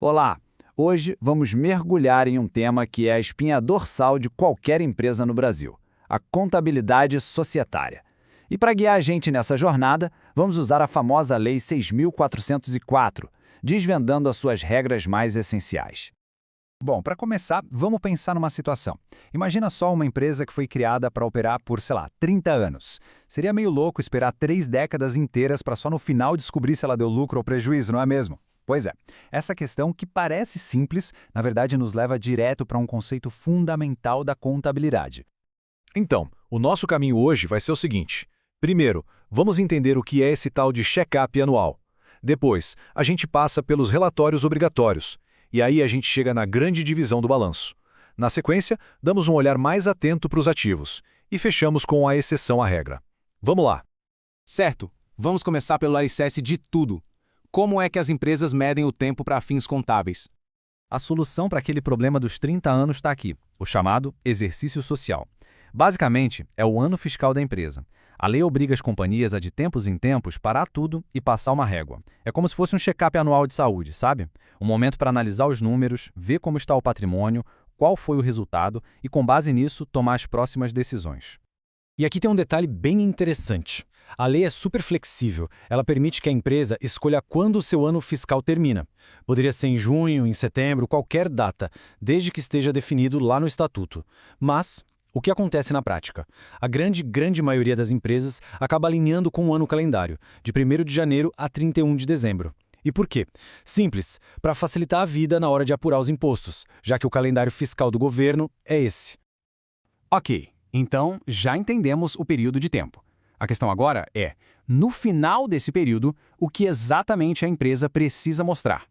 Olá! Hoje vamos mergulhar em um tema que é a espinha dorsal de qualquer empresa no Brasil: a contabilidade societária. E para guiar a gente nessa jornada, vamos usar a famosa Lei 6.404, desvendando as suas regras mais essenciais. Bom, para começar, vamos pensar numa situação. Imagina só uma empresa que foi criada para operar por, sei lá, 30 anos. Seria meio louco esperar 3 décadas inteiras para só no final descobrir se ela deu lucro ou prejuízo, não é mesmo? Pois é, essa questão que parece simples, na verdade nos leva direto para um conceito fundamental da contabilidade. Então, o nosso caminho hoje vai ser o seguinte. Primeiro, vamos entender o que é esse tal de check-up anual. Depois, a gente passa pelos relatórios obrigatórios. E aí a gente chega na grande divisão do balanço. Na sequência, damos um olhar mais atento para os ativos. E fechamos com a exceção à regra. Vamos lá. Certo, vamos começar pelo alicerce de tudo. Como é que as empresas medem o tempo para fins contábeis? A solução para aquele problema dos 30 anos está aqui, o chamado exercício social. Basicamente, é o ano fiscal da empresa. A lei obriga as companhias a, de tempos em tempos, parar tudo e passar uma régua. É como se fosse um check-up anual de saúde, sabe? Um momento para analisar os números, ver como está o patrimônio, qual foi o resultado e, com base nisso, tomar as próximas decisões. E aqui tem um detalhe bem interessante. A lei é super flexível. Ela permite que a empresa escolha quando o seu ano fiscal termina. Poderia ser em junho, em setembro, qualquer data, desde que esteja definido lá no estatuto. Mas o que acontece na prática? A grande maioria das empresas acaba alinhando com o ano calendário, de 1º de janeiro a 31 de dezembro. E por quê? Simples, para facilitar a vida na hora de apurar os impostos, já que o calendário fiscal do governo é esse. Ok, então já entendemos o período de tempo. A questão agora é, no final desse período, o que exatamente a empresa precisa mostrar?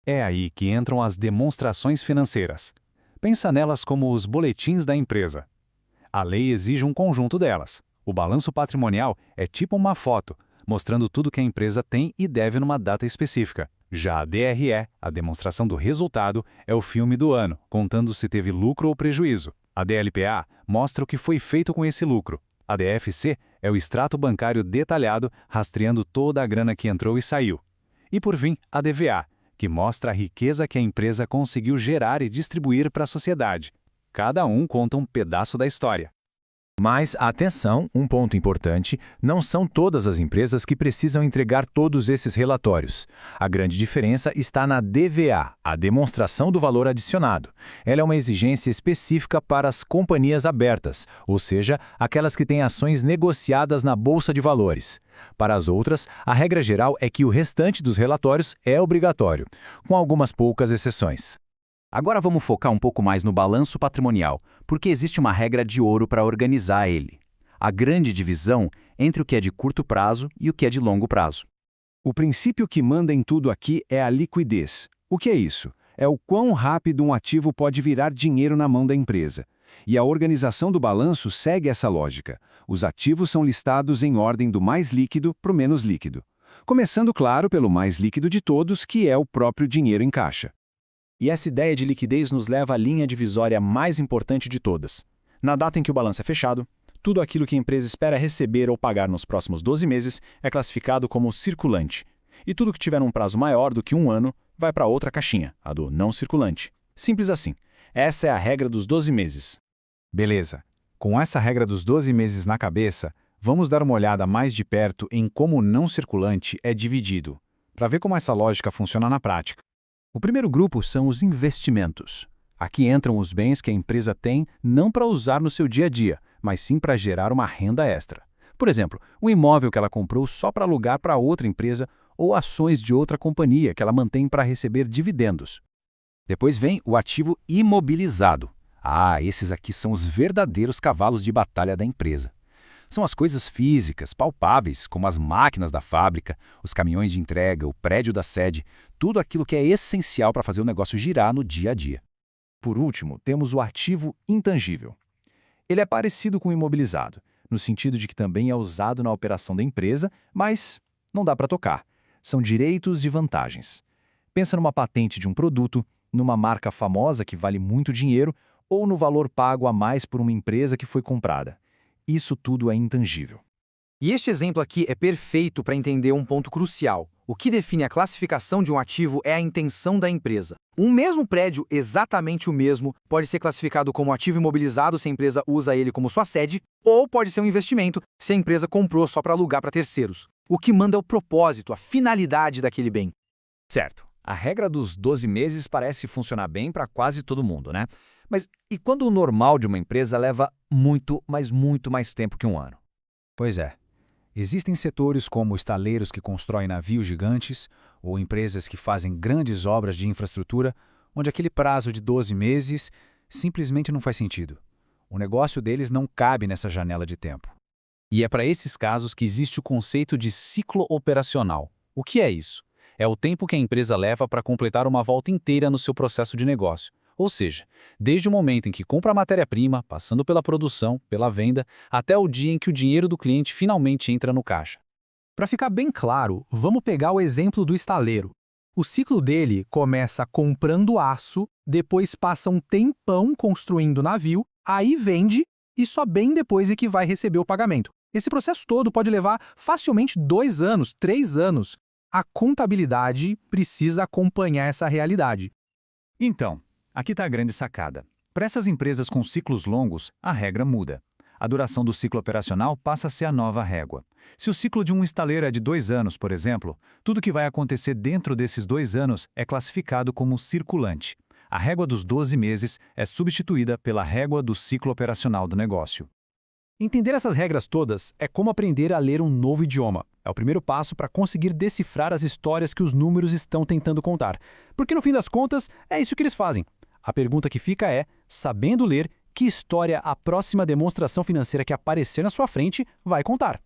É aí que entram as demonstrações financeiras. Pensa nelas como os boletins da empresa. A lei exige um conjunto delas. O balanço patrimonial é tipo uma foto, mostrando tudo que a empresa tem e deve numa data específica. Já a DRE, a demonstração do resultado, é o filme do ano, contando se teve lucro ou prejuízo. A DLPA mostra o que foi feito com esse lucro. A DFC é o extrato bancário detalhado, rastreando toda a grana que entrou e saiu. E por fim, a DVA, que mostra a riqueza que a empresa conseguiu gerar e distribuir para a sociedade. Cada um conta um pedaço da história. Mas, atenção, um ponto importante, não são todas as empresas que precisam entregar todos esses relatórios. A grande diferença está na DVA, a demonstração do valor adicionado. Ela é uma exigência específica para as companhias abertas, ou seja, aquelas que têm ações negociadas na Bolsa de Valores. Para as outras, a regra geral é que o restante dos relatórios é obrigatório, com algumas poucas exceções. Agora vamos focar um pouco mais no balanço patrimonial, porque existe uma regra de ouro para organizar ele. A grande divisão entre o que é de curto prazo e o que é de longo prazo. O princípio que manda em tudo aqui é a liquidez. O que é isso? É o quão rápido um ativo pode virar dinheiro na mão da empresa. E a organização do balanço segue essa lógica. Os ativos são listados em ordem do mais líquido para o menos líquido. Começando, claro, pelo mais líquido de todos, que é o próprio dinheiro em caixa. E essa ideia de liquidez nos leva à linha divisória mais importante de todas. Na data em que o balanço é fechado, tudo aquilo que a empresa espera receber ou pagar nos próximos 12 meses é classificado como circulante. E tudo que tiver um prazo maior do que um ano vai para outra caixinha, a do não circulante. Simples assim. Essa é a regra dos 12 meses. Beleza. Com essa regra dos 12 meses na cabeça, vamos dar uma olhada mais de perto em como o não circulante é dividido, para ver como essa lógica funciona na prática. O primeiro grupo são os investimentos. Aqui entram os bens que a empresa tem não para usar no seu dia a dia, mas sim para gerar uma renda extra. Por exemplo, um imóvel que ela comprou só para alugar para outra empresa ou ações de outra companhia que ela mantém para receber dividendos. Depois vem o ativo imobilizado. Esses aqui são os verdadeiros cavalos de batalha da empresa. São as coisas físicas, palpáveis, como as máquinas da fábrica, os caminhões de entrega, o prédio da sede, tudo aquilo que é essencial para fazer o negócio girar no dia a dia. Por último, temos o ativo intangível. Ele é parecido com o imobilizado, no sentido de que também é usado na operação da empresa, mas não dá para tocar. São direitos e vantagens. Pensa numa patente de um produto, numa marca famosa que vale muito dinheiro ou no valor pago a mais por uma empresa que foi comprada. Isso tudo é intangível. E este exemplo aqui é perfeito para entender um ponto crucial. O que define a classificação de um ativo é a intenção da empresa. Um mesmo prédio, exatamente o mesmo, pode ser classificado como ativo imobilizado se a empresa usa ele como sua sede, ou pode ser um investimento se a empresa comprou só para alugar para terceiros. O que manda é o propósito, a finalidade daquele bem. Certo. A regra dos 12 meses parece funcionar bem para quase todo mundo, né? Mas e quando o normal de uma empresa leva muito, mas muito mais tempo que um ano? Pois é. Existem setores como estaleiros que constroem navios gigantes ou empresas que fazem grandes obras de infraestrutura, onde aquele prazo de 12 meses simplesmente não faz sentido. O negócio deles não cabe nessa janela de tempo. E é para esses casos que existe o conceito de ciclo operacional. O que é isso? É o tempo que a empresa leva para completar uma volta inteira no seu processo de negócio. Ou seja, desde o momento em que compra a matéria-prima, passando pela produção, pela venda, até o dia em que o dinheiro do cliente finalmente entra no caixa. Para ficar bem claro, vamos pegar o exemplo do estaleiro. O ciclo dele começa comprando aço, depois passa um tempão construindo navio, aí vende e só bem depois é que vai receber o pagamento. Esse processo todo pode levar facilmente 2 anos, 3 anos. A contabilidade precisa acompanhar essa realidade. Então, aqui está a grande sacada. Para essas empresas com ciclos longos, a regra muda. A duração do ciclo operacional passa a ser a nova régua. Se o ciclo de um estaleiro é de 2 anos, por exemplo, tudo que vai acontecer dentro desses 2 anos é classificado como circulante. A régua dos 12 meses é substituída pela régua do ciclo operacional do negócio. Entender essas regras todas é como aprender a ler um novo idioma. É o primeiro passo para conseguir decifrar as histórias que os números estão tentando contar. Porque no fim das contas, é isso que eles fazem. A pergunta que fica é, sabendo ler, que história a próxima demonstração financeira que aparecer na sua frente vai contar?